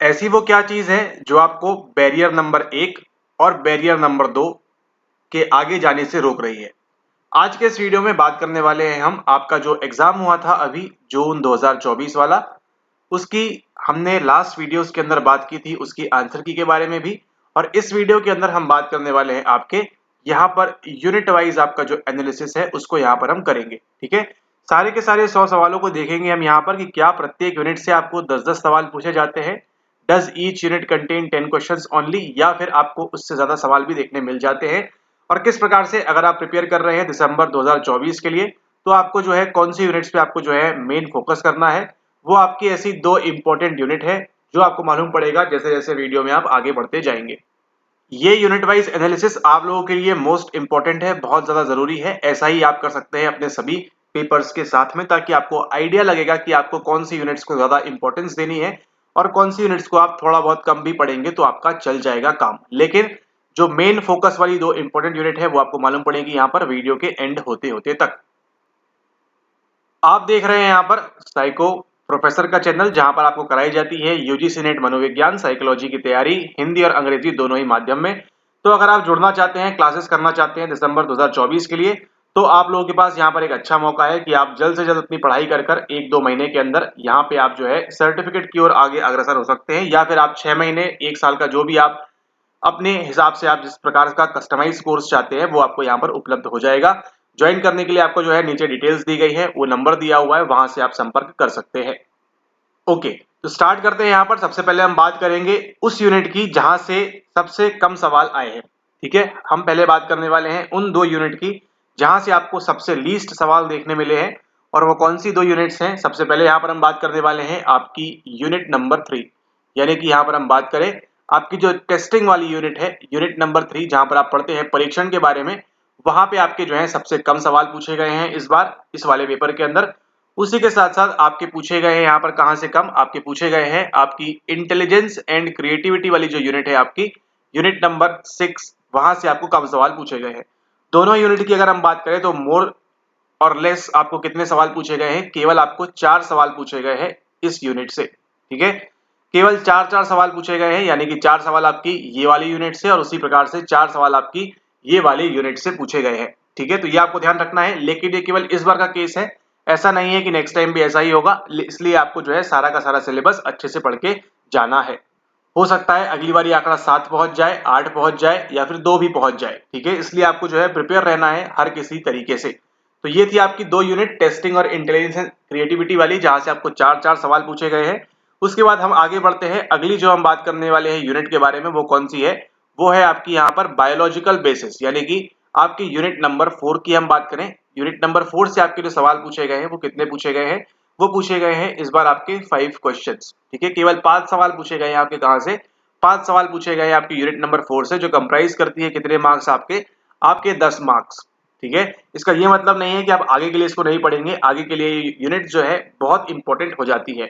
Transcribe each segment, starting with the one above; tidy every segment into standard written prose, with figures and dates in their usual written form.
ऐसी वो क्या चीज है जो आपको बैरियर नंबर 1 और बैरियर नंबर 2 के आगे जाने से रोक रही है। आज के इस वीडियो में बात करने वाले हैं हम आपका जो एग्जाम हुआ था अभी जून 2024 वाला, उसकी हमने लास्ट वीडियोस के अंदर बात की थी, उसकी आंसर की के बारे में भी। और इस वीडियो के अंदर हम बात करने वाले हैं आपके यहाँ पर यूनिट वाइज आपका जो एनालिसिस है उसको यहाँ पर हम करेंगे। ठीक है, सारे के सारे 100 सवालों को देखेंगे हम यहाँ पर कि क्या प्रत्येक यूनिट से आपको 10-10 सवाल पूछे जाते हैं। Does each unit contain 10 questions only, या फिर आपको उससे ज्यादा सवाल भी देखने मिल जाते हैं। और किस प्रकार से अगर आप प्रिपेयर कर रहे हैं दिसंबर 2024 के लिए, तो आपको जो है कौन सी यूनिट्स पे आपको जो है मेन फोकस करना है। वो आपकी ऐसी दो इंपॉर्टेंट यूनिट है जो आपको मालूम पड़ेगा जैसे जैसे वीडियो में आप आगे बढ़ते जाएंगे। ये यूनिट वाइज एनालिसिस आप लोगों के लिए मोस्ट इंपॉर्टेंट है, बहुत ज्यादा जरूरी है। ऐसा ही आप कर सकते हैं अपने सभी पेपर्स के साथ में, ताकि आपको आइडिया लगेगा कि आपको कौन सी यूनिट्स को ज्यादा इंपॉर्टेंस देनी है और कौन सी यूनिट्स को आप थोड़ा बहुत कम भी पढ़ेंगे तो आपका चल जाएगा काम। लेकिन जो मेन फोकस वाली दो इंपॉर्टेंट यूनिट है वो आपको मालूम पड़ेगी यहाँ पर वीडियो के एंड होते होते तक। आप देख रहे हैं यहाँ पर साइको प्रोफेसर का चैनल, जहां पर आपको कराई जाती है यूजीसी नेट मनोविज्ञान साइकोलॉजी की तैयारी हिंदी और अंग्रेजी दोनों ही माध्यम में। तो अगर आप जुड़ना चाहते हैं, क्लासेस करना चाहते हैं दिसंबर 2024 के लिए, तो आप लोगों के पास यहाँ पर एक अच्छा मौका है कि आप जल्द से जल्द अपनी पढ़ाई कर कर 1-2 महीने के अंदर यहाँ पे आप जो है सर्टिफिकेट की ओर आगे अग्रसर हो सकते हैं, या फिर आप 6 महीने 1 साल का जो भी आप अपने हिसाब से आप जिस प्रकार का कस्टमाइज कोर्स चाहते हैं वो आपको यहाँ पर उपलब्ध हो जाएगा। ज्वाइन करने के लिए आपको जो है नीचे डिटेल्स दी गई है, वो नंबर दिया हुआ है, वहां से आप संपर्क कर सकते हैं। ओके, तो स्टार्ट करते हैं। यहाँ पर सबसे पहले हम बात करेंगे उस यूनिट की जहां से सबसे कम सवाल आए हैं। ठीक है, हम पहले बात करने वाले हैं उन दो यूनिट की जहां से आपको सबसे लीस्ट सवाल देखने मिले हैं। और वो कौन सी दो यूनिट्स हैं? सबसे पहले यहाँ पर हम बात करने वाले हैं आपकी यूनिट नंबर 3, यानी कि यहाँ पर हम बात करें आपकी जो टेस्टिंग वाली यूनिट है, यूनिट नंबर 3, जहां पर आप पढ़ते हैं परीक्षण के बारे में। वहां पे आपके जो है सबसे कम सवाल पूछे गए हैं इस बार इस वाले पेपर के अंदर। उसी के साथ साथ आपके पूछे गए हैं यहाँ पर कहां से कम, आपके पूछे गए हैं आपकी इंटेलिजेंस एंड क्रिएटिविटी वाली जो यूनिट है आपकी यूनिट नंबर 6, वहां से आपको कम सवाल पूछे गए हैं। दोनों यूनिट की अगर हम बात करें तो मोर और लेस आपको कितने सवाल पूछे गए हैं? केवल आपको 4 सवाल पूछे गए हैं इस यूनिट से। ठीक है, केवल 4 सवाल पूछे गए हैं, यानी कि 4 सवाल आपकी ये वाली यूनिट से और उसी प्रकार से 4 सवाल आपकी ये वाली यूनिट से पूछे गए हैं। ठीक है, तो ये आपको ध्यान रखना है। लेकिन ये केवल इस बार का केस है, ऐसा नहीं है कि नेक्स्ट टाइम भी ऐसा ही होगा। इसलिए आपको जो है सारा का सारा सिलेबस अच्छे से पढ़ के जाना है। हो सकता है अगली बार ये आंकड़ा 7 पहुंच जाए, 8 पहुंच जाए, या फिर 2 भी पहुंच जाए। ठीक है, इसलिए आपको जो है प्रिपेयर रहना है हर किसी तरीके से। तो ये थी आपकी दो यूनिट, टेस्टिंग और इंटेलिजेंस एंड क्रिएटिविटी वाली, जहां से आपको 4-4 सवाल पूछे गए हैं। उसके बाद हम आगे बढ़ते हैं, अगली जो हम बात करने वाले हैं यूनिट के बारे में वो कौन सी है? वो है आपकी यहाँ पर बायोलॉजिकल बेसिस, यानी कि आपकी यूनिट नंबर 4 की हम बात करें। यूनिट नंबर 4 से आपके जो सवाल पूछे गए हैं वो कितने पूछे गए हैं? वो पूछे गए हैं इस बार आपके 5 क्वेश्चंस। ठीक है, केवल 5 सवाल पूछे गए हैं आपके। कहां से? 5 सवाल पूछे गए हैं आपकी यूनिट नंबर 4 से, जो कंप्राइज करती है कितने मार्क्स आपके? आपके 10 मार्क्स। ठीक है, इसका ये मतलब नहीं है कि आप आगे के लिए इसको नहीं पढ़ेंगे, आगे के लिए यूनिट जो है बहुत इंपॉर्टेंट हो जाती है।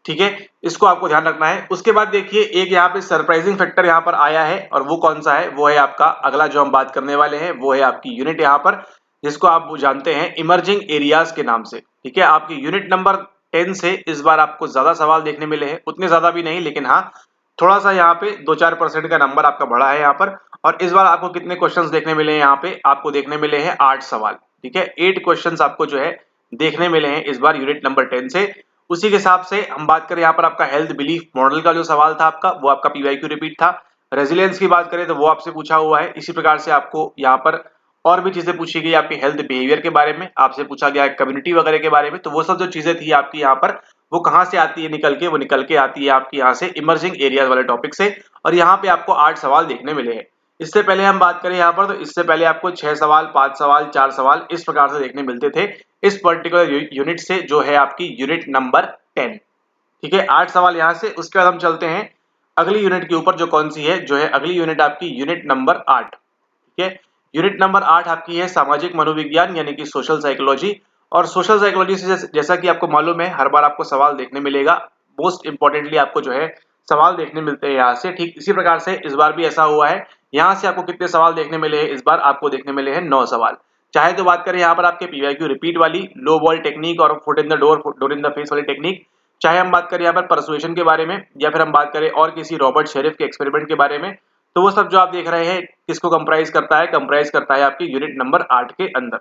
ठीक है, इसको आपको ध्यान रखना है। उसके बाद देखिए एक यहाँ पे सरप्राइजिंग फैक्टर यहाँ पर आया है, और वो कौन सा है? वो है आपका अगला जो हम बात करने वाले हैं, वो है आपकी यूनिट यहाँ पर जिसको आप जानते हैं इमर्जिंग एरियाज के नाम से। ठीक है, आपकी यूनिट नंबर 10 से इस बार आपको ज्यादा सवाल देखने मिले हैं, उतने ज्यादा भी नहीं, लेकिन हाँ थोड़ा सा यहाँ पे 2-4% का नंबर आपका बढ़ा है यहाँ पर। और इस बार आपको कितने क्वेश्चंस देखने मिले हैं? यहाँ पे आपको देखने मिले हैं 8 सवाल। ठीक है, 8 क्वेश्चंस आपको जो है देखने मिले हैं इस बार यूनिट नंबर 10 से। उसी के हिसाब से हम बात करें यहाँ पर आपका हेल्थ बिलीफ मॉडल का जो सवाल था आपका, वो आपका पीवाईक्यू रिपीट था। रेजिलियंस की बात करें तो वो आपसे पूछा हुआ है। इसी प्रकार से आपको यहाँ पर और भी चीजें पूछी गई आपकी हेल्थ बिहेवियर के बारे में, आपसे पूछा गया कम्युनिटी वगैरह के बारे में। तो वो सब जो चीजें थी आपकी यहाँ पर, वो कहाँ से आती है निकल के? वो निकल के आती है आपकी यहाँ से इमर्जिंग एरियाज वाले टॉपिक से। और यहाँ पे आपको 8 सवाल देखने मिले हैं। इससे पहले हम बात करें यहाँ पर, तो इससे पहले आपको 6 सवाल, 5 सवाल, 4 सवाल इस प्रकार से देखने मिलते थे इस पर्टिकुलर यूनिट से, जो है आपकी यूनिट नंबर 10। ठीक है, 8 सवाल यहाँ से। उसके बाद हम चलते हैं अगली यूनिट के ऊपर, जो कौन सी है? जो है अगली यूनिट आपकी यूनिट नंबर 8। ठीक है, यूनिट नंबर 8 आपकी है सामाजिक मनोविज्ञान, यानी कि सोशल साइकोलॉजी। और सोशल साइकोलॉजी से जैसा कि आपको मालूम है हर बार आपको सवाल देखने मिलेगा, मोस्ट इंपॉर्टेंटली आपको जो है सवाल देखने मिलते हैं यहाँ से। ठीक इसी प्रकार से इस बार भी ऐसा हुआ है। यहाँ से आपको कितने सवाल देखने मिले हैं? इस बार आपको देखने मिले हैं 9 सवाल। चाहे तो बात करें यहाँ पर आपके पीवाईक्यू रिपीट वाली, लो बॉल टेक्निक और foot in the door in the face वाली टेक्निक, चाहे हम बात करें यहाँ पर परसुएशन के बारे में या फिर हम बात करें और किसी रॉबर्ट शेरिफ के एक्सपेरिमेंट के बारे में, तो वो सब जो आप देख रहे हैं किसको कंप्राइज करता है आपकी यूनिट नंबर 8 के अंदर।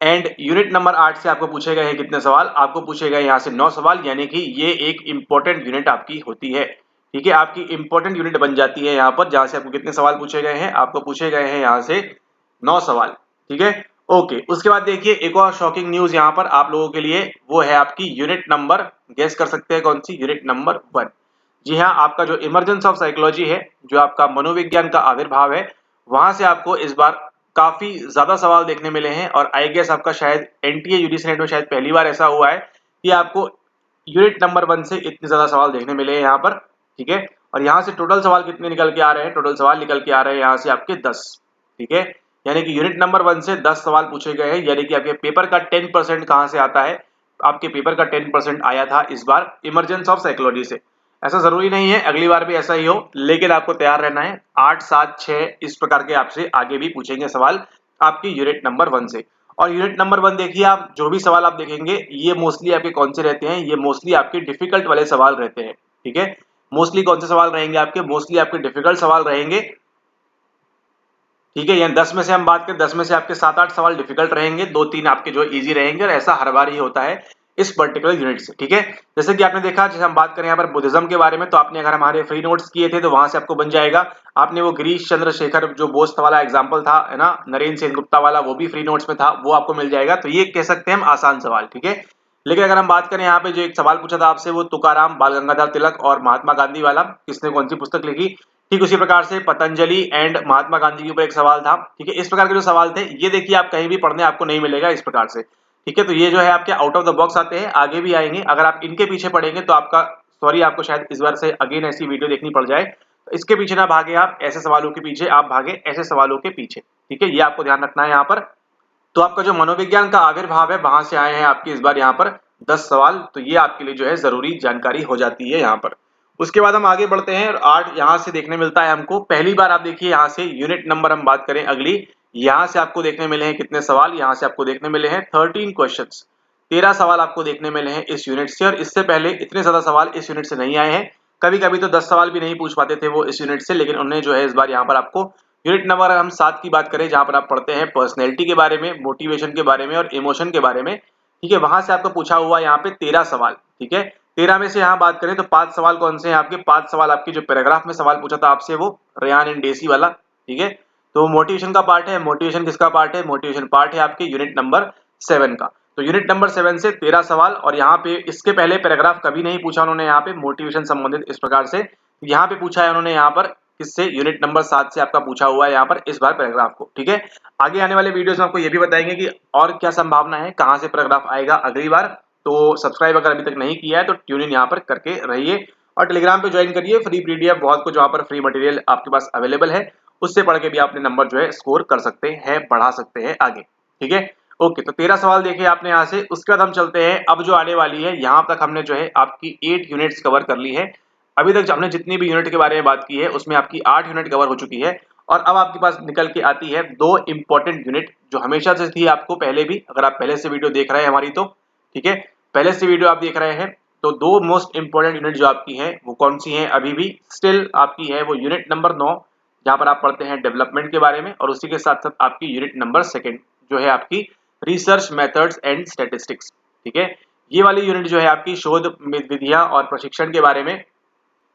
एंड यूनिट नंबर 8 से आपको पूछे गए हैं कितने सवाल? आपको पूछे गए यहाँ से 9 सवाल, यानी कि ये एक इंपॉर्टेंट यूनिट आपकी होती है। ठीक है, आपकी इंपॉर्टेंट यूनिट बन जाती है यहाँ पर, जहां से आपको कितने सवाल पूछे गए हैं? आपको पूछे गए हैं यहाँ से 9 सवाल। ठीक है, ओके। उसके बाद देखिए एक और शॉकिंग न्यूज यहाँ पर आप लोगों के लिए, वो है आपकी यूनिट नंबर, गेस कर सकते हैं कौन सी? Unit number 1। जी हाँ, आपका जो इमर्जेंस ऑफ साइकोलॉजी है, जो आपका मनोविज्ञान का आविर्भाव है, वहां से आपको इस बार काफी ज्यादा सवाल देखने मिले हैं। और आई गेस आपका शायद एनटीए यूजीसी नेट में शायद पहली बार ऐसा हुआ है कि आपको यूनिट नंबर 1 से इतने ज्यादा सवाल देखने मिले हैं यहाँ पर। ठीक है, और यहाँ से टोटल सवाल कितने निकल के आ रहे हैं? टोटल सवाल निकल के आ रहे हैं यहाँ से आपके 10। ठीक है, यानी कि यूनिट नंबर 1 से 10 सवाल पूछे गए हैं, यानी कि आपके पेपर का 10% कहां से आता है? आपके पेपर का 10% आया था इस बार इमरजेंस ऑफ साइकोलॉजी से। ऐसा जरूरी नहीं है अगली बार भी ऐसा ही हो, लेकिन आपको तैयार रहना है। 8, 7, 6 इस प्रकार के आपसे आगे भी पूछेंगे सवाल आपकी यूनिट नंबर 1 से। और यूनिट नंबर 1 देखिए, आप जो भी सवाल आप देखेंगे ये मोस्टली आपके कौन से रहते हैं? ये मोस्टली आपके डिफिकल्ट वाले सवाल रहते हैं। ठीक है, मोस्टली कौन से सवाल रहेंगे आपके? मोस्टली आपके डिफिकल्ट सवाल रहेंगे। ठीक है, यानी 10 में से हम बात करें, 10 में से आपके 7-8 सवाल डिफिकल्ट रहेंगे, 2-3 आपके जो इजी रहेंगे, और ऐसा हर बार ही होता है इस पर्टिकुलर यूनिट से। ठीक है, जैसे कि आपने देखा, जैसे हम बात करें यहाँ पर बुद्धिज्म के बारे में, तो आपने अगर हमारे फ्री नोट्स किए थे तो वहां से आपको बन जाएगा। आपने वो गिरीश चंद्र शेखर जो बोस्ट वाला एग्जाम्पल था, है ना, नरेंद्र सेन गुप्ता वाला, वो भी फ्री नोट्स में था, वो आपको मिल जाएगा। तो ये कह सकते हैं हम आसान सवाल। ठीक है, लेकिन अगर हम बात करें यहाँ पे जो एक सवाल पूछा था आपसे, वो तुकाराम, बाल गंगाधर तिलक और महात्मा गांधी वाला, किसने कौन सी पुस्तक लिखी? ठीक उसी प्रकार से पतंजलि एंड महात्मा गांधी के ऊपर एक सवाल था। ठीक है, इस प्रकार के जो सवाल थे ये देखिए आप कहीं भी पढ़ने आपको नहीं मिलेगा इस प्रकार से। ठीक है, तो ये जो है आपके आउट ऑफ द बॉक्स आते हैं, आगे भी आएंगे। अगर आप इनके पीछे पढ़ेंगे तो आपका, सॉरी, आपको शायद इस बार से अगेन ऐसी वीडियो देखनी पड़ जाए, तो इसके पीछे ना भागे आप, ऐसे सवालों के पीछे आप भागे, ऐसे सवालों के पीछे। ठीक है, ये आपको ध्यान रखना है यहाँ पर। तो आपका जो मनोविज्ञान का आविर्भाव है, वहां से आए हैं आपके इस बार यहाँ पर 10 सवाल, तो ये आपके लिए जो है जरूरी जानकारी हो जाती है यहाँ पर। उसके बाद हम आगे बढ़ते हैं और 8 यहाँ से देखने मिलता है हमको। पहली बार आप देखिए यहाँ से यूनिट नंबर हम बात करें अगली, यहाँ से आपको देखने मिले हैं कितने सवाल? यहाँ से आपको देखने मिले हैं 13 क्वेश्चंस, 13 सवाल आपको देखने मिले हैं इस यूनिट से। और इससे पहले इतने ज्यादा सवाल इस यूनिट से नहीं आए हैं। कभी कभी तो 10 सवाल भी नहीं पूछ पाते थे वो इस यूनिट से, लेकिन उन्होंने जो है इस बार यहाँ पर आपको यूनिट नंबर हम 7 की बात करें, जहां पर आप पढ़ते हैं पर्सनैलिटी के बारे में, मोटिवेशन के बारे में और इमोशन के बारे में। ठीक है, वहां से आपको पूछा हुआ यहाँ पे 13 सवाल। ठीक है, 13 में से यहाँ बात करें तो 5 सवाल कौन से हैं आपके? 5 सवाल आपके जो पैराग्राफ में सवाल पूछा था आपसे, वो रेयान एंड डेसी वाला। ठीक है, तो मोटिवेशन का पार्ट है। मोटिवेशन किसका पार्ट है? मोटिवेशन पार्ट है आपके यूनिट नंबर 7 का। तो यूनिट नंबर 7 से 13 सवाल, और यहाँ पे इसके पहले पैराग्राफ कभी नहीं पूछा उन्होंने यहाँ पे मोटिवेशन संबंधित इस प्रकार से। यहाँ पे पूछा है उन्होंने यहाँ पर किससे? यूनिट नंबर 7 से आपका पूछा हुआ है यहाँ पर इस बार पैराग्राफ को। ठीक है, आगे आने वाले वीडियोस में आपको ये भी बताएंगे कि और क्या संभावना है, कहां से पैराग्राफ आएगा अगली बार। तो सब्सक्राइब अगर अभी तक नहीं किया है तो ट्यून इन यहाँ पर करके रहिए, और टेलीग्राम पे ज्वाइन करिए। फ्री पीडीएफ बहुत कुछ वहां पर फ्री मटेरियल आपके पास अवेलेबल है, उससे पढ़ के भी अपने नंबर जो है स्कोर कर सकते हैं, बढ़ा सकते हैं आगे। ठीक है, ओके। तो 13 सवाल देखे आपने यहाँ से। उसके बाद हम चलते हैं अब जो आने वाली है, यहाँ तक हमने जो है आपकी 8 यूनिट्स कवर कर ली है। अभी तक हमने जितनी भी यूनिट के बारे में बात की है उसमें आपकी 8 यूनिट कवर हो चुकी है। और अब आपके पास निकल के आती है 2 इंपॉर्टेंट यूनिट, जो हमेशा से थी आपको पहले भी, अगर आप पहले से वीडियो देख रहे हैं हमारी तो। ठीक है, पहले से वीडियो आप देख रहे हैं तो 2 मोस्ट इंपॉर्टेंट यूनिट जो आपकी हैं वो कौन सी हैं? अभी भी स्टिल आपकी है वो यूनिट नंबर 9, जहां पर आप पढ़ते हैं डेवलपमेंट के बारे में, और उसी के साथ साथ आपकी यूनिट नंबर 2 जो है आपकी रिसर्च मेथड्स एंड स्टैटिस्टिक्स। ठीक है, ये वाली यूनिट जो है आपकी शोध विधियां और प्रशिक्षण के बारे में,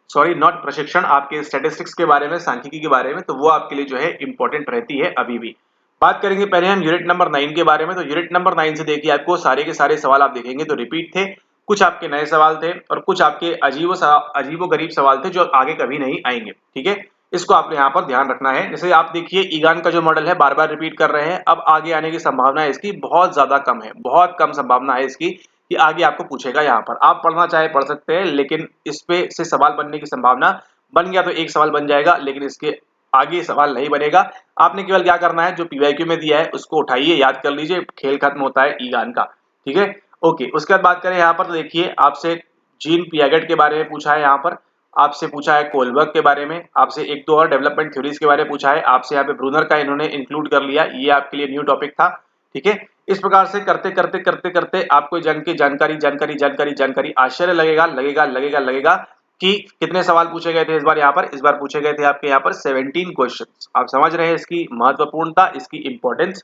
सॉरी नॉट प्रशिक्षण, आपके स्टैटिस्टिक्स के बारे में, सांख्यिकी के बारे में, तो वो आपके लिए जो है इंपॉर्टेंट रहती है अभी भी। बात करेंगे पहले हम यूनिट नंबर 9 के बारे में। तो यूनिट नंबर 9 से देखिए आपको सारे के सारे सवाल आप देखेंगे तो रिपीट थे, कुछ आपके नए सवाल थे और कुछ आपके अजीबो गरीब सवाल थे जो आगे कभी नहीं आएंगे। ठीक है, इसको आपने यहाँ पर ध्यान रखना है। जैसे आप देखिए ईगान का जो मॉडल है बार बार रिपीट कर रहे हैं, अब आगे आने की संभावना है इसकी बहुत ज्यादा कम है, बहुत कम संभावना है इसकी कि आगे आपको पूछेगा। यहाँ पर आप पढ़ना चाहे पढ़ सकते हैं, लेकिन इस पे से सवाल बनने की संभावना, बन गया तो एक सवाल बन जाएगा, लेकिन इसके आगे सवाल नहीं बनेगा। आपने केवल क्या करना है, जो पीवाईक्यू में दिया है उसको उठाइए, याद कर लीजिए, खेल खत्म होता है ईगान का। ठीक है, ओके। उसके बाद बात करें यहाँ पर, तो देखिए आपसे जीन पियागेट के बारे में पूछा है, यहाँ पर आपसे पूछा है कोलबर्ग के बारे में, आपसे 1-2 और डेवलपमेंट थ्योरीज के बारे में पूछा है, आपसे यहाँ पे ब्रूनर का इन्होंने इंक्लूड कर लिया, ये आपके लिए न्यू टॉपिक था। ठीक है, इस प्रकार से करते करते करते करते आपको जानकारी आश्चर्य लगेगा कि कितने सवाल पूछे गए थे इस बार पूछे गए थे आपके यहाँ पर 17 क्वेश्चंस। आप समझ रहे हैं इसकी महत्वपूर्णता, इसकी इंपॉर्टेंस,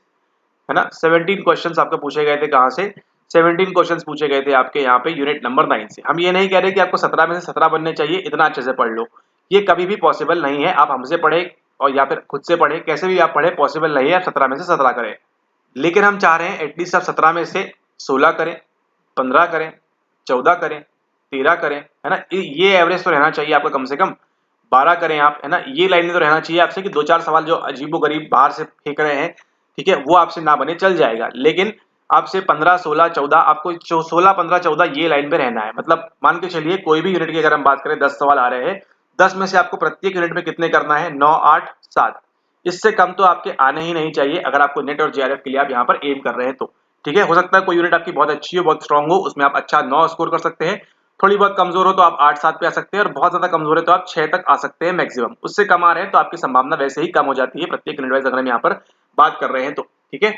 है ना। 17 क्वेश्चंस आपको पूछे गए थे, कहां से? 17 क्वेश्चंस पूछे गए थे आपके यहाँ पे यूनिट नंबर 9 से। हम ये नहीं कह रहे कि आपको 17 में से 17 बनने चाहिए, इतना अच्छे से पढ़ लो, ये कभी भी पॉसिबल नहीं है। आप हमसे पढ़े और या फिर खुद से पढ़े, कैसे भी आप पढ़े, पॉसिबल नहीं है आप 17 में से 17 करें। लेकिन हम चाह रहे हैं एटलीस्ट आप 17 में से 16 करें, 15 करें, 14 करें, 13 करें, है ना। ये एवरेज तो रहना चाहिए आपका, कम से कम 12 करें आप, है ना। ये लाइन में तो रहना चाहिए आपसे कि 2-4 सवाल जो अजीबोगरीब बाहर से फेंक रहे हैं, ठीक है, वो आपसे ना बने, चल जाएगा। लेकिन आपसे 15, 16, 14, आपको 16, 15, 14 ये लाइन पे रहना है। मतलब मान के चलिए कोई भी यूनिट की अगर हम बात करें, 10 सवाल आ रहे हैं, 10 में से आपको प्रत्येक यूनिट में कितने करना है? 9, 8, 7। इससे कम तो आपके आने ही नहीं चाहिए अगर आपको नेट और जेआरएफ के लिए आप यहाँ पर एम कर रहे हैं तो, ठीक है। हो सकता है कोई यूनिट आपकी बहुत अच्छी हो, बहुत स्ट्रांग हो, उसमें आप अच्छा 9 स्कोर कर सकते हैं, थोड़ी बहुत कमजोर हो तो आप 8, 7 पे आ सकते हैं, और बहुत ज्यादा कमजोर है तो आप 6 तक आ सकते हैं मैक्सिमम। उससे कम आ रहे हैं तो आपकी संभावना वैसे ही कम हो जाती है प्रत्येक यूनिट वाइज अगर हम यहाँ पर बात कर रहे हैं तो, ठीक है।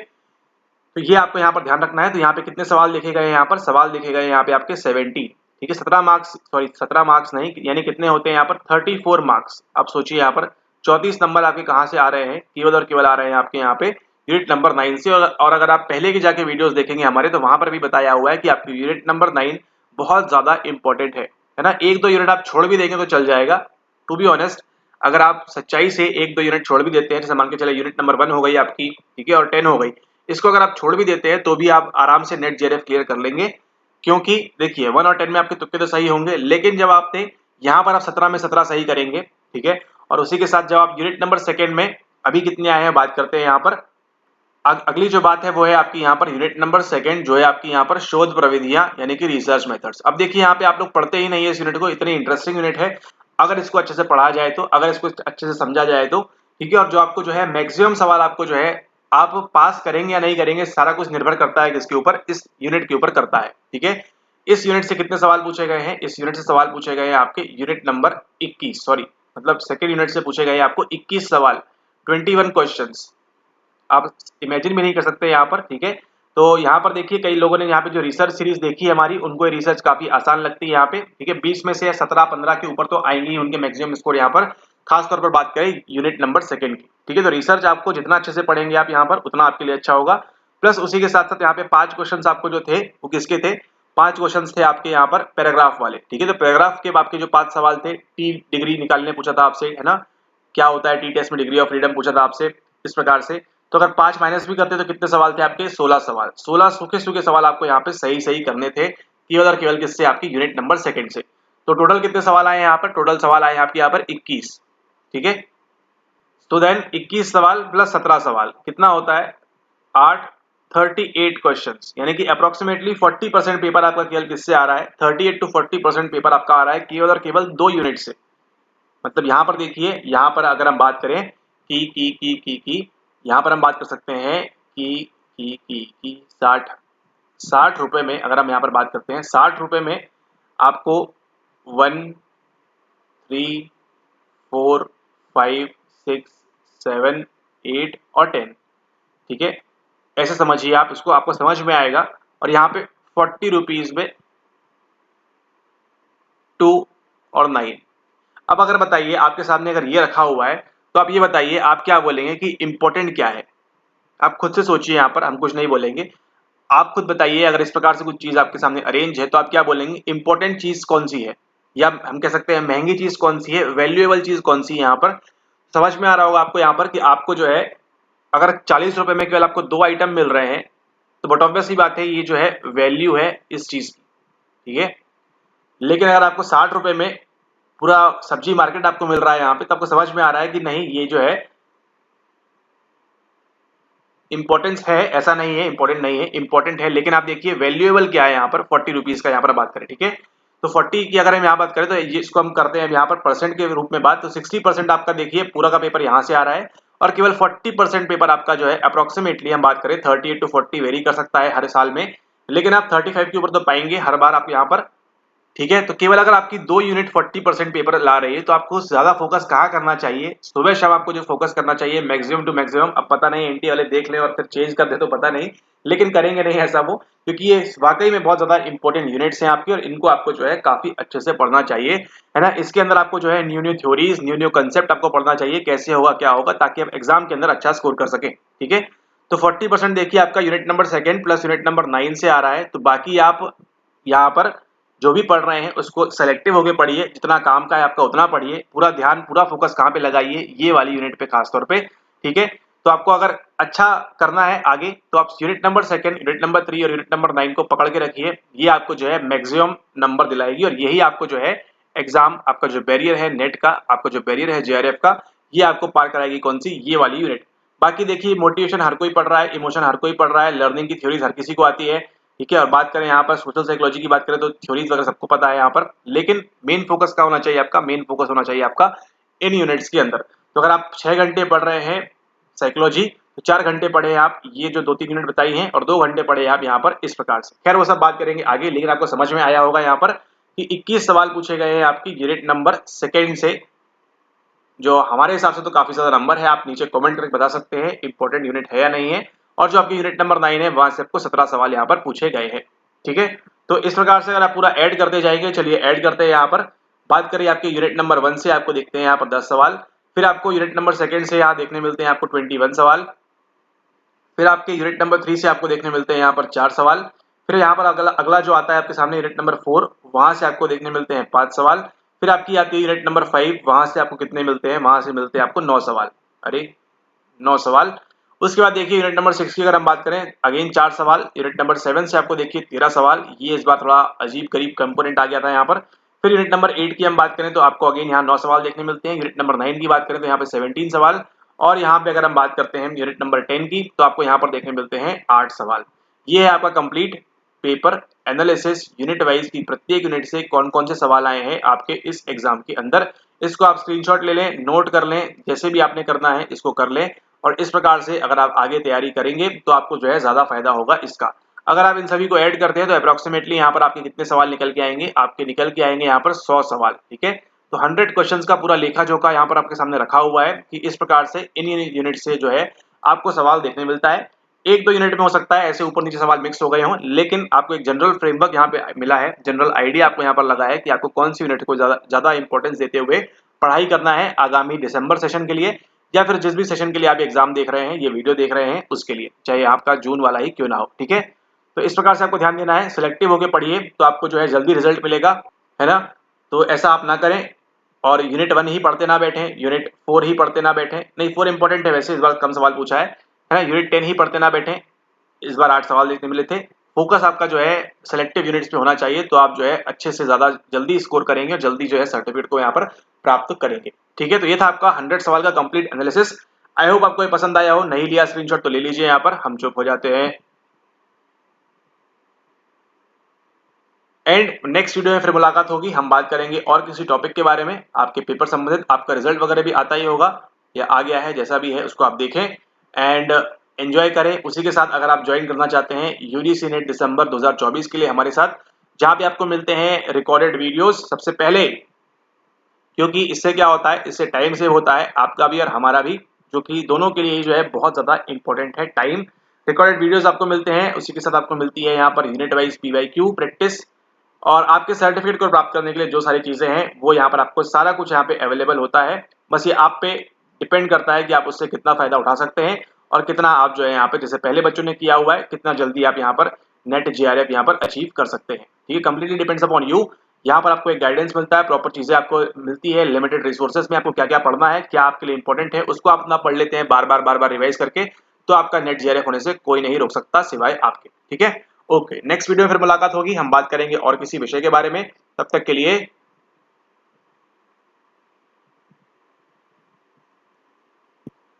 तो ये आपको यहाँ पर ध्यान रखना है। तो यहाँ पे कितने सवाल लिखे गए हैं? यहाँ पर सवाल लिखे गए यहाँ पे आपके 17, ठीक है। 17 मार्क्स, सॉरी 17 मार्क्स नहीं, यानी कितने होते हैं यहाँ पर? 34 मार्क्स। आप सोचिए यहाँ पर 34 नंबर आपके कहाँ से आ रहे हैं? केवल और केवल आ रहे हैं आपके यहाँ पे यूनिट नंबर 9 से। और अगर आप पहले की जाके वीडियोस देखेंगे हमारे, तो वहां पर भी बताया हुआ है कि आपकी यूनिट नंबर 9 बहुत ज्यादा इंपॉर्टेंट है ना। एक दो यूनिट आप छोड़ भी देंगे तो चल जाएगा। टू बी ऑनेस्ट, अगर आप सच्चाई से एक दो यूनिट छोड़ भी देते हैं, जैसे मान के चले यूनिट नंबर 1 हो गई आपकी, ठीक है, और 10 हो गई, इसको अगर आप छोड़ भी देते हैं तो भी आप आराम से नेट जेआरएफ क्लियर कर लेंगे। क्योंकि देखिए 1 और 10 में आपके तुक्के तो सही होंगे, लेकिन जब आपने यहाँ पर आप 17 में 17 सही करेंगे, ठीक है, और उसी के साथ जब आप यूनिट नंबर 2 में अभी कितने आए हैं बात करते हैं यहाँ पर। अगली जो बात है वो है आपकी यहाँ पर यूनिट नंबर 2 जो है आपकी यहाँ पर शोध प्रविधियां, यानी कि रिसर्च मेथड्स। अब देखिए यहाँ पे आप लोग पढ़ते ही नहीं है इस यूनिट को, इतनी इंटरेस्टिंग यूनिट है। अगर इसको अच्छे से पढ़ा जाए तो, अगर इसको अच्छे से समझा जाए तो, ठीक है। और जो आपको जो है मैक्सिमम सवाल आपको जो है आप पास करेंगे या नहीं करेंगे, सारा कुछ निर्भर करता है किसके ऊपर? इस यूनिट के ऊपर करता है, ठीक है। इस यूनिट से कितने सवाल पूछे गए हैं? इस यूनिट से सवाल पूछे गए हैं आपके यूनिट नंबर 21, सॉरी मतलब सेकेंड यूनिट से पूछे गए आपको 21 सवाल, 21 क्वेश्चंस। आप इमेजिन भी नहीं कर सकते यहाँ पर, ठीक है। तो यहाँ पर देखिए कई लोगों ने यहाँ पे जो रिसर्च सीरीज देखी है हमारी, उनको ये रिसर्च काफी आसान लगती है यहाँ पे, ठीक है। 20 में से 17-15 के ऊपर तो आएंगे उनके मैक्सिमम स्कोर यहाँ पर, खासतौर पर बात करें यूनिट नंबर 2 की, ठीक है। तो रिसर्च आपको जितना अच्छे से पढ़ेंगे आप यहाँ पर, उतना आपके लिए अच्छा होगा। प्लस उसी के साथ साथ यहाँ पे 5 क्वेश्चन आपको जो थे वो किसके थे? 5 क्वेश्चन थे आपके यहाँ पर पैराग्राफ वाले, ठीक है। तो पैराग्राफ के आपके जो 5 सवाल थे, टी डिग्री निकालने पूछा था आपसे, है ना, क्या होता है टी टेस्ट में डिग्री ऑफ फ्रीडम पूछा था आपसे, इस प्रकार से। तो अगर 5 माइनस भी करते तो कितने सवाल थे आपके? 16 सवाल। 16 सूखे सूखे सवाल आपको यहाँ पे सही सही करने थे, केवल और केवल किससे? आपकी यूनिट नंबर 2 से। तो टोटल कितने सवाल आए यहाँ पर? टोटल सवाल आए आपके यहाँ पर 21, ठीक है। तो देन 21 सवाल प्लस 17 सवाल कितना होता है? 8, 38 क्वेश्चंस, यानी कि अप्रोक्सीमेटली 40% पेपर आपका केवल किससे आ रहा है? 38 to 40% पेपर आपका आ रहा है केवल और केवल 2 यूनिट से। मतलब यहाँ पर देखिए, यहाँ पर अगर हम बात करें कि यहाँ पर हम बात कर सकते हैं कि 60 रुपए में, अगर हम यहाँ पर बात करते हैं 60 रुपए में आपको 1, 3, 4, 5, 6, 7, 8 और 10, ठीक है। ऐसे समझिए आप इसको, आपको समझ में आएगा। और यहाँ पे 40 रुपीज में 2 और 9। अब अगर बताइए आपके सामने अगर ये रखा हुआ है, तो आप ये बताइए आप क्या बोलेंगे कि इंपॉर्टेंट क्या है? आप खुद से सोचिए, यहाँ पर हम कुछ नहीं बोलेंगे, आप खुद बताइए। अगर इस प्रकार से कुछ चीज आपके सामने अरेंज है तो आप क्या बोलेंगे? इंपॉर्टेंट चीज कौन सी है, या हम कह सकते हैं महंगी चीज कौन सी है, वैल्यूएबल चीज कौन सी है? यहाँ पर समझ में आ रहा होगा आपको यहाँ पर कि आपको जो है अगर 40 रुपए में केवल आपको 2 आइटम मिल रहे हैं, तो बट ऑब्वियस सी बात है ये जो है वैल्यू है इस चीज की, ठीक है। लेकिन अगर आपको 60 रुपए में पूरा सब्जी मार्केट आपको मिल रहा है यहाँ पे, तो आपको समझ में आ रहा है कि नहीं ये जो है इंपॉर्टेंस है, ऐसा नहीं है इंपॉर्टेंट नहीं है, इंपॉर्टेंट है। लेकिन आप देखिए वैल्यूएबल क्या है यहाँ पर, 40 रुपीज का यहाँ पर बात करें, ठीक है। तो 40 की अगर हम यहाँ बात करें तो इसको हम करते हैं यहाँ पर परसेंट के रूप में बात, तो 60% आपका देखिए पूरा का पेपर यहाँ से आ रहा है, और केवल 40% पेपर आपका जो है अप्रोक्सीमेटली हम बात करें 38 to 40 वेरी कर सकता है हर साल में, लेकिन आप 35 के ऊपर तो पाएंगे हर बार आप यहाँ पर, ठीक है। तो केवल अगर आपकी 2 यूनिट 40% पेपर ला रही है तो आपको ज्यादा फोकस कहाँ करना चाहिए, सुबह शाम आपको जो फोकस करना चाहिए मैक्सिमम टू मैक्सिमम। अब पता नहीं एनटी वाले देख लें और फिर चेंज कर दे तो पता नहीं, लेकिन करेंगे नहीं ऐसा वो, क्योंकि ये वाकई में बहुत ज्यादा इंपॉर्टेंट यूनिट्स हैं आपकी और इनको आपको जो है काफी अच्छे से पढ़ना चाहिए, है ना। इसके अंदर आपको जो है new new theories, new new concept आपको पढ़ना चाहिए, कैसे होगा क्या होगा, ताकि आप एग्जाम के अंदर अच्छा स्कोर कर सके। ठीक है। तो 40% देखिए आपका unit number 2 plus unit number 9 से आ रहा है। तो बाकी आप यहाँ पर जो भी पढ़ रहे हैं उसको सेलेक्टिव होकर पढ़िए, जितना काम का है आपका उतना पढ़िए, पूरा ध्यान पूरा फोकस कहाँ पे लगाइए, ये वाली यूनिट पे खास तौर पे। ठीक है। तो आपको अगर अच्छा करना है आगे तो आप यूनिट नंबर 2, यूनिट नंबर 3 और यूनिट नंबर 9 को पकड़ के रखिए। ये आपको जो है मैक्सिमम नंबर दिलाएगी और यही आपको जो है एग्जाम, आपका जो बैरियर है नेट का, आपका जो बैरियर है जेआरएफ का, ये आपको पार कराएगी। कौन सी? ये वाली यूनिट। बाकी देखिए मोटिवेशन हर कोई पढ़ रहा है, इमोशन हर कोई पढ़ रहा है, लर्निंग की थ्योरीज हर किसी को आती है। ठीक है। और बात करें यहाँ पर सोशल साइकोलॉजी की बात करें तो थ्योरीज वगैरह सबको पता है यहाँ पर, लेकिन मेन फोकस क्या होना चाहिए आपका? मेन फोकस होना चाहिए आपका इन यूनिट्स के अंदर। तो अगर आप 6 घंटे पढ़ रहे हैं साइकोलॉजी तो 4 घंटे पढ़े आप ये जो 2-3 यूनिट बताई हैं और 2 घंटे पढ़े आप यहाँ पर इस प्रकार से। खैर वो सब बात करेंगे आगे, लेकिन आपको समझ में आया होगा यहाँ पर कि 21 सवाल पूछे गए हैं आपकी यूनिट नंबर 2 से, जो हमारे हिसाब से तो काफी ज्यादा नंबर है। आप नीचे कमेंट करके बता सकते हैं इंपॉर्टेंट यूनिट है या नहीं है। और जो आपकी यूनिट नंबर 9 है वहां से आपको 17 सवाल यहाँ पर पूछे गए हैं। ठीक है। तो इस प्रकार से अगर आप पूरा ऐड करते जाएंगे, चलिए ऐड करते हैं यहाँ पर। बात करें आपके यूनिट नंबर 1 से, आपको देखते हैं यहाँ पर 10 सवाल। फिर आपको यूनिट नंबर 2 से यहाँ देखने मिलते हैं आपको 21 सवाल। फिर आपके यूनिट नंबर 3 से आपको देखने मिलते हैं यहाँ पर 4 सवाल। फिर यहाँ पर अगला अगला जो आता है आपके सामने यूनिट नंबर 4, वहां से आपको देखने मिलते हैं 5 सवाल। फिर आपकी आती है यूनिट नंबर 5, वहां से आपको कितने मिलते हैं? वहां से मिलते हैं आपको 9 सवाल। अरे 9 सवाल। उसके बाद देखिए यूनिट नंबर 6 की अगर हम बात करें, अगेन 4 सवाल। यूनिट नंबर 7 से आपको देखिए 13 सवाल। ये इस बार थोड़ा अजीब गरीब कंपोनेंट आ गया था यहाँ पर। फिर यूनिट नंबर 8 की हम बात करें तो आपको अगेन यहाँ 9 सवाल देखने मिलते हैं। यूनिट नंबर 9 की बात करें तो यहाँ पे 17 सवाल। और यहाँ पे अगर हम बात करते हैं यूनिट नंबर 10 की तो आपको यहाँ पर देखने मिलते हैं 8 सवाल। ये है आपका complete paper analysis unit wise की, प्रत्येक यूनिट से कौन कौन से सवाल आए हैं आपके इस एग्जाम के अंदर। इसको आप स्क्रीनशॉट ले लें, नोट कर लें, जैसे भी आपने करना है इसको कर लें। और इस प्रकार से अगर आप आगे तैयारी करेंगे तो आपको जो है ज्यादा फायदा होगा इसका। अगर आप इन सभी को ऐड करते हैं तो अप्रोक्सीमेटली यहाँ पर आपके कितने सवाल निकल के आएंगे? आपके निकल के आएंगे यहाँ पर 100 सवाल। ठीक है। तो 100 क्वेश्चंस का पूरा लेखा जोखा यहाँ पर आपके सामने रखा हुआ है कि इस प्रकार से इन यूनिट से जो है आपको सवाल देखने मिलता है। 1-2 यूनिट में हो सकता है ऐसे ऊपर नीचे सवाल मिक्स हो गए हों, लेकिन आपको एक जनरल फ्रेमवर्क यहाँ पे मिला है, जनरल आइडिया आपको यहाँ पर लगा है कि आपको कौन सी यूनिट को ज्यादा इंपॉर्टेंस देते हुए पढ़ाई करना है आगामी दिसंबर सेशन के लिए, या फिर जिस भी सेशन के लिए आप एग्जाम देख रहे हैं, ये वीडियो देख रहे हैं उसके लिए, चाहे आपका जून वाला ही क्यों ना हो। ठीक है। तो इस प्रकार से आपको ध्यान देना है, सिलेक्टिव होकर पढ़िए तो आपको जो है जल्दी रिजल्ट मिलेगा, है ना। तो ऐसा आप ना करें और यूनिट 1 ही पढ़ते ना बैठे, यूनिट 4 ही पढ़ते ना बैठे। नहीं 4 इंपॉर्टेंट है वैसे, इस बार कम सवाल पूछा है ना। यूनिट 10 ही पढ़ते ना बैठे, इस बार 8 सवाल देखने मिले थे। फोकस आपका जो है सिलेक्टिव यूनिट्स पे होना चाहिए, तो आप जो है अच्छे से ज्यादा जल्दी स्कोर करेंगे और जल्दी जो है सर्टिफिकेट को यहाँ पर प्राप्त करेंगे। ठीक है। तो ये था आपका 100 सवाल का कंप्लीट एनालिसिस। आई होप आपको ये पसंद आया हो। नहीं लिया स्क्रीनशॉट तो ले लीजिए, यहाँ पर हम चुप हो जाते हैं। एंड नेक्स्ट वीडियो में फिर मुलाकात होगी, हम बात करेंगे और किसी टॉपिक के बारे में, आपके पेपर संबंधित। आपका रिजल्ट वगैरह भी आता ही होगा या आ गया है, जैसा भी है उसको आप देखें एंड एंजॉय करें। उसी के साथ अगर आप ज्वाइन करना चाहते हैं यूजीसी नेट दिसंबर 2024 के लिए हमारे साथ, जहां पे आपको मिलते हैं रिकॉर्डेड वीडियोस सबसे पहले, क्योंकि इससे क्या होता है, इससे टाइम सेव होता है आपका भी और हमारा भी, जो कि दोनों के लिए जो है बहुत ज्यादा इंपॉर्टेंट है टाइम। रिकॉर्डेड वीडियोस आपको मिलते हैं, उसी के साथ आपको मिलती है यहाँ per unit wise PYQ practice, और आपके सर्टिफिकेट को प्राप्त करने के लिए जो सारी चीजें हैं वो यहाँ पर आपको सारा कुछ यहाँ पे अवेलेबल होता है। बस ये आप पे डिपेंड करता है कि आप उससे कितना फायदा उठा सकते हैं और कितना आप जो है यहाँ पे, जैसे पहले बच्चों ने किया हुआ है, कितना जल्दी आप यहाँ पर नेट जेआरएफ यहाँ पर अचीव कर सकते हैं। ठीक है। Completely depends upon you. यहाँ पर आपको एक गाइडेंस मिलता है, प्रॉपर चीजें आपको मिलती है, लिमिटेड रिसोर्सेज में आपको क्या क्या पढ़ना है, क्या आपके लिए इंपॉर्टेंट है, उसको आप अपना पढ़ लेते हैं बार बार रिवाइज करके, तो आपका नेट जेआरएफ होने से कोई नहीं रोक सकता सिवाय आपके। ठीक है। ओके, नेक्स्ट वीडियो में फिर मुलाकात होगी, हम बात करेंगे और किसी विषय के बारे में। तब तक के लिए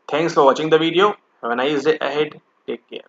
thanks for watching the video, have a nice day ahead, take care.